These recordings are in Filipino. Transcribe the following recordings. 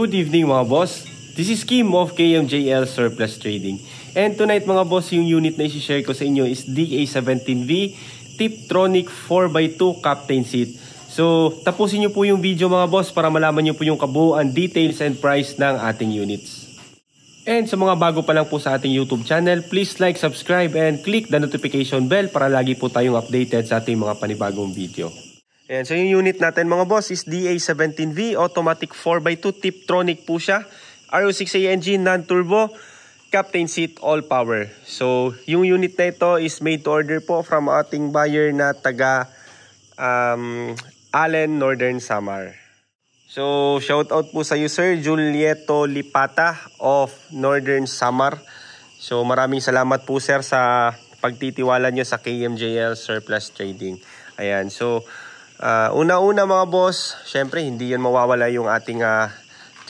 Good evening mga boss. This is Kim of KMJL Surplus Trading. And tonight mga boss, yung unit na isi-share ko sa inyo is DA17V Tiptronic 4x2 Captain Seat. So tapusin nyo po yung video mga boss para malaman nyo po yung kabuuan, details and price ng ating units. And sa mga bago pa lang po sa ating YouTube channel, please like, subscribe and click the notification bell para lagi po tayong updated sa ating mga panibagong video. Ayan, so yung unit natin mga boss is DA17V Automatic 4x2 Tiptronic po siya. RO6A engine, non-turbo, Captain Seat, all power. So yung unit na ito is made to order po from ating buyer na taga Allen, Northern Samar. So shout out po sa iyo Sir Julieto Lipata of Northern Samar. So maraming salamat po sir sa pagtitiwala nyo sa KMJL Surplus Trading. Ayan, so una-una mga boss, syempre hindi yan mawawala yung ating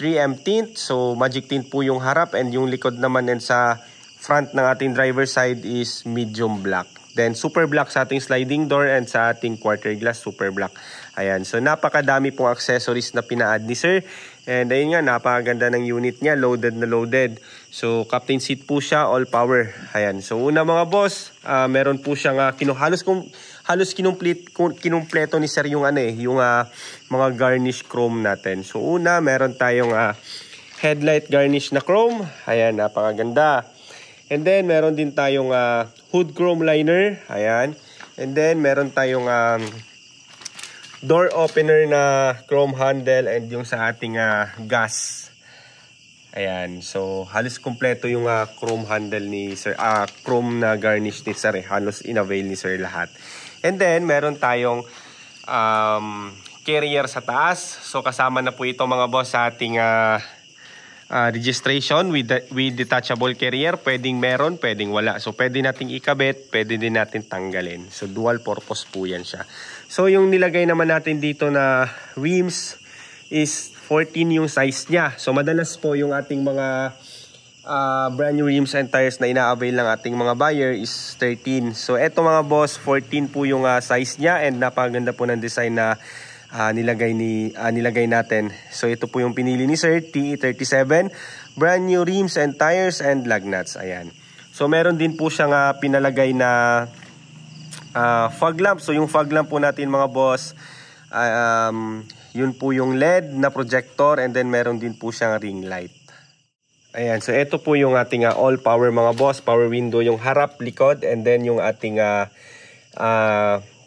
3M tint. So magic tint po yung harap, and yung likod naman and sa front ng ating driver side is medium black. Then super black sa ating sliding door, and sa ating quarter glass super black. Ayan, so napakadami pong accessories na pina-add ni sir. And ayun nga, napakaganda ng unit niya, loaded na loaded. So Captain Seat po siya, all power. Ayan, so una mga boss, meron po siyang halos kinumpleto ni sir yung yung mga garnish chrome natin. So una, meron tayong headlight garnish na chrome. Ayan, napakaganda. And then meron din tayong hood chrome liner. Ayan. And then meron tayong door opener na chrome handle, and yung sa ating gas. Ayan, so halos kompleto yung chrome handle ni sir, chrome na garnish ni sir, halos in-avail ni sir lahat. And then meron tayong carrier sa taas. So kasama na po ito mga boss sa ating registration with detachable carrier. Pwedeng meron, pwedeng wala. So pwede nating ikabit, pwede din natin tanggalin. So dual purpose po yan siya. So yung nilagay naman natin dito na rims is 14 yung size niya. So madalas po yung ating mga brand new rims and tires na ina-avail ng ating mga buyer is 13. So eto mga boss, 14 po yung size niya, and napakaganda po ng design na nilagay natin. So ito po yung pinili ni sir, TE37, brand new rims and tires and lug nuts. Ayan. So meron din po siyang pinalagay na fog lamp. So yung fog lamp po natin mga boss, yun po yung LED na projector, and then meron din po siyang ring light. Ayan, so ito po yung ating all power mga boss. Power window yung harap, likod, and then yung ating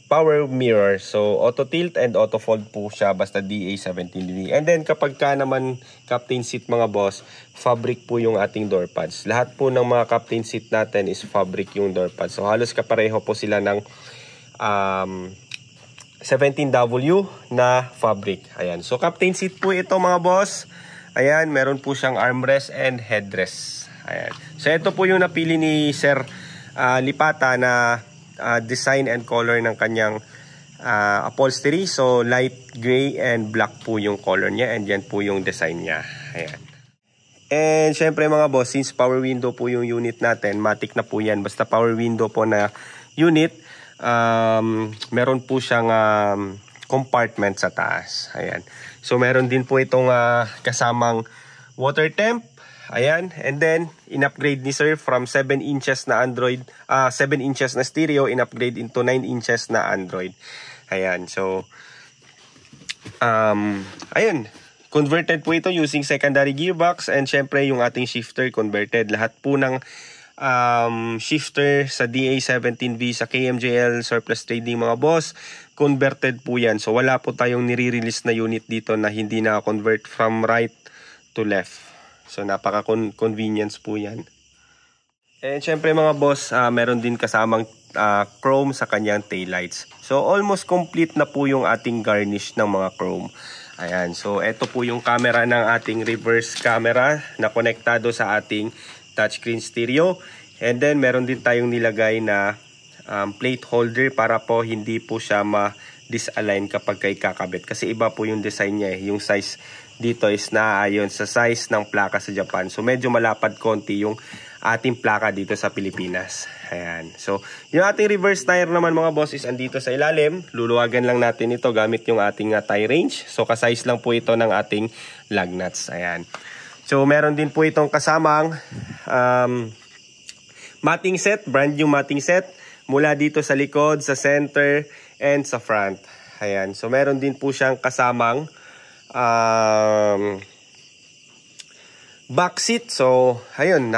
power mirror. So auto tilt and auto fold po siya basta DA17V. And then kapag ka naman Captain Seat mga boss, fabric po yung ating door pads. Lahat po ng mga Captain Seat natin is fabric yung door pads. So halos kapareho po sila ng 17W na fabric. Ayan, so Captain Seat po ito mga boss. Ayan, meron po siyang armrest and headrest. Ayan. So ito po yung napili ni Sir Lipata na design and color ng kanyang upholstery. So light gray and black po yung color niya, and yan po yung design niya. Ayan. And syempre mga boss, since power window po yung unit natin, matic na po yan. Basta power window po na unit, meron po siyang compartment sa taas. Ayan. So meron din po itong kasamang water temp. Ayan, and then in-upgrade ni sir from 7 inches na Android, 7 inches na stereo, in-upgrade into 9 inches na Android. Ayan, so ayun, converted po ito using secondary gearbox, and syempre yung ating shifter converted. Lahat po ng shifter sa DA17V sa KMJL Surplus Trading mga boss, converted po yan. So wala po tayong nire-release na unit dito na hindi na-convert from right to left. So napaka-convenience po yan. And syempre mga boss, meron din kasamang chrome sa kanyang taillights. So almost complete na po yung ating garnish ng mga chrome. Ayan, so ito po yung camera ng ating reverse camera na konektado sa ating touchscreen stereo. And then meron din tayong nilagay na plate holder para po hindi po siya ma-disalign kapag kay kakabit. Kasi iba po yung design niya eh. Yung size dito is naaayon sa size ng plaka sa Japan. So medyo malapad konti yung ating plaka dito sa Pilipinas. Ayan. So, yung ating reverse tire naman mga boss is andito sa ilalim. Luluwagan lang natin ito gamit yung ating tie wrench. So, kasize lang po ito ng ating lug nuts. Ayan. So, meron din po itong kasamang matting set, brand new matting set. Mula dito sa likod, sa center, and sa front. Ayan. So, meron din po siyang kasamang back seat. So, ayun,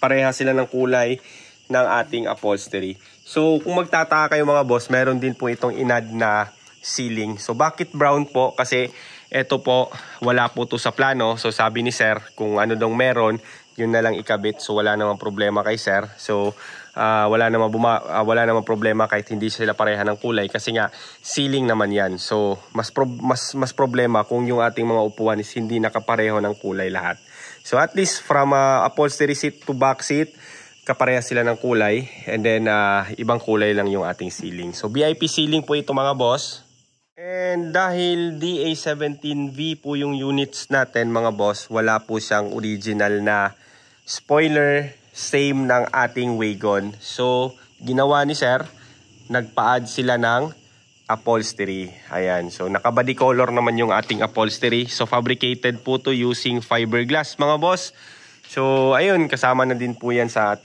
pareha sila ng kulay ng ating upholstery. So, kung magtataka kayo mga boss, meron din po itong inad na ceiling. So, bakit brown po? Kasi ito po, wala po to sa plano. So, sabi ni sir, kung ano dong meron, yun na lang ikabit. So, wala namang problema kay sir. So, wala namang problema kahit hindi sila pareha ng kulay kasi nga ceiling naman yan. So mas problema kung yung ating mga upuan is hindi nakapareho ng kulay lahat. So at least from upholstery seat to back seat, kapareha sila ng kulay, and then ibang kulay lang yung ating ceiling. So VIP ceiling po ito mga boss. And dahil DA17V po yung units natin mga boss, wala po siyang original na spoiler, same ng ating wagon. So, ginawa ni sir, nagpa-add sila ng upholstery. Ayan. So, naka-body color naman yung ating upholstery. So, fabricated po to using fiberglass mga boss. So, ayun, kasama na din po yan sa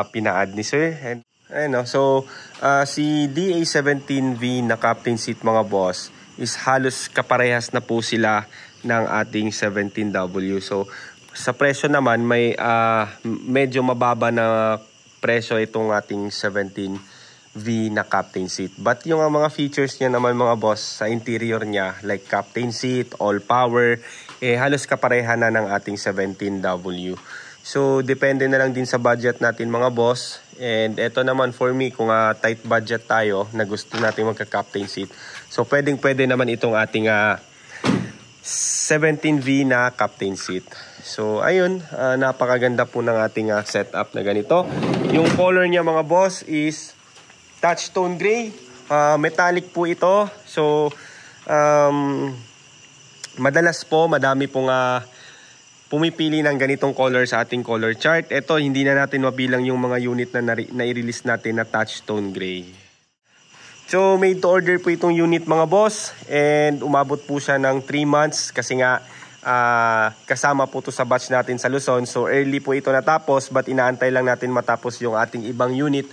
pina-add ni sir. And, ayun, so, si DA17V na captain seat mga boss is halos kaparehas na po sila ng ating 17W. So, sa presyo naman, may medyo mababa na presyo itong ating 17V na captain seat. But yung mga features niya naman mga boss sa interior niya, like captain seat, all power, halos kapareha na ng ating 17W. So, depende na lang din sa budget natin mga boss. And ito naman for me, kung tight budget tayo na gusto natin magka-captain seat. So, pwede naman itong ating 17V na captain seat. So, ayun, napakaganda po ng ating setup na ganito. Yung color niya mga boss is touch tone gray. Metallic po ito. So, madalas po, madami pong pumipili ng ganitong color sa ating color chart. Ito, hindi na natin mabilang yung mga unit na i-release natin na touch tone gray. So, made to order po itong unit mga boss. And umabot po siya ng 3 months kasi nga kasama po to sa batch natin sa Luzon. So early po ito natapos, but inaantay lang natin matapos yung ating ibang unit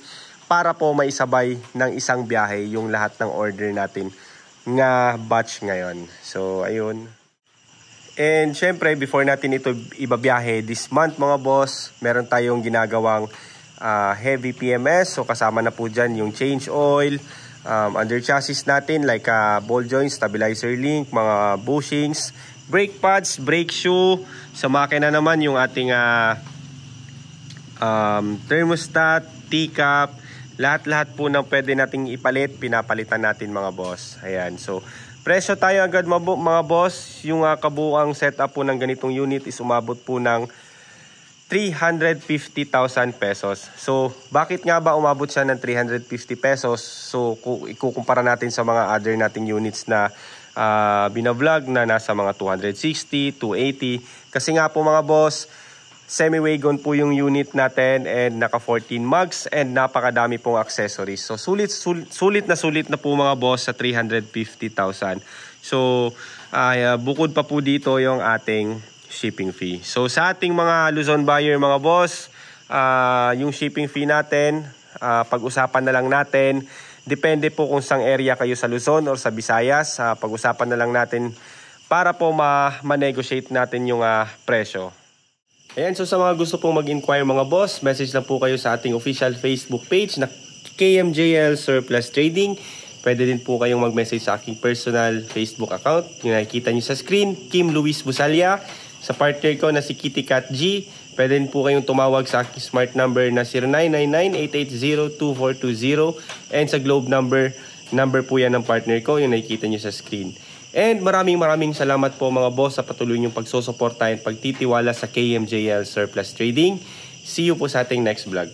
para po maisabay ng isang biyahe yung lahat ng order natin nga batch ngayon. So ayun. And syempre before natin ito ibabiyahe this month mga boss, meron tayong ginagawang heavy PMS. So kasama na po dyan yung change oil, under chassis natin like ball joints, stabilizer link, mga bushings, brake pads, brake shoe. Sa makina naman yung ating thermostat, teacup, lahat-lahat po ng pwede nating ipalit, pinapalitan natin mga boss. Ayan, so presyo tayo agad mga boss. Yung kabuuang setup po ng ganitong unit is umabot po ng 350,000 pesos. So, bakit nga ba umabot siya ng 350 pesos? So, kung ikukumpara natin sa mga other nating units na binavlog na nasa mga 260, 280. Kasi nga po mga boss, semi-wagon po yung unit natin and naka 14 mugs and napakadami pong accessories. So sulit na po mga boss sa 350,000. So bukod pa po dito yung ating shipping fee. So sa ating mga Luzon buyer mga boss, yung shipping fee natin, pag-usapan na lang natin. Depende po kung saan area kayo sa Luzon or sa Visayas. Pag-usapan na lang natin para po ma-negotiate natin yung presyo. Ayan, so sa mga gusto pong mag-inquire mga boss, message lang po kayo sa ating official Facebook page na KMJL Surplus Trading. Pwede din po kayong mag-message sa aking personal Facebook account. Yung nakikita nyo sa screen, Kim Luis Busalia. Sa partner ko na si Kitty Cat G. Pwede din po kayong tumawag sa aking smart number na 0999-880-2420. And sa Globe number po yan ng partner ko, yung nakikita nyo sa screen. And maraming salamat po mga boss sa patuloy nyong pagsusuporta at pagtitiwala sa KMJL Surplus Trading. See you po sa ating next vlog.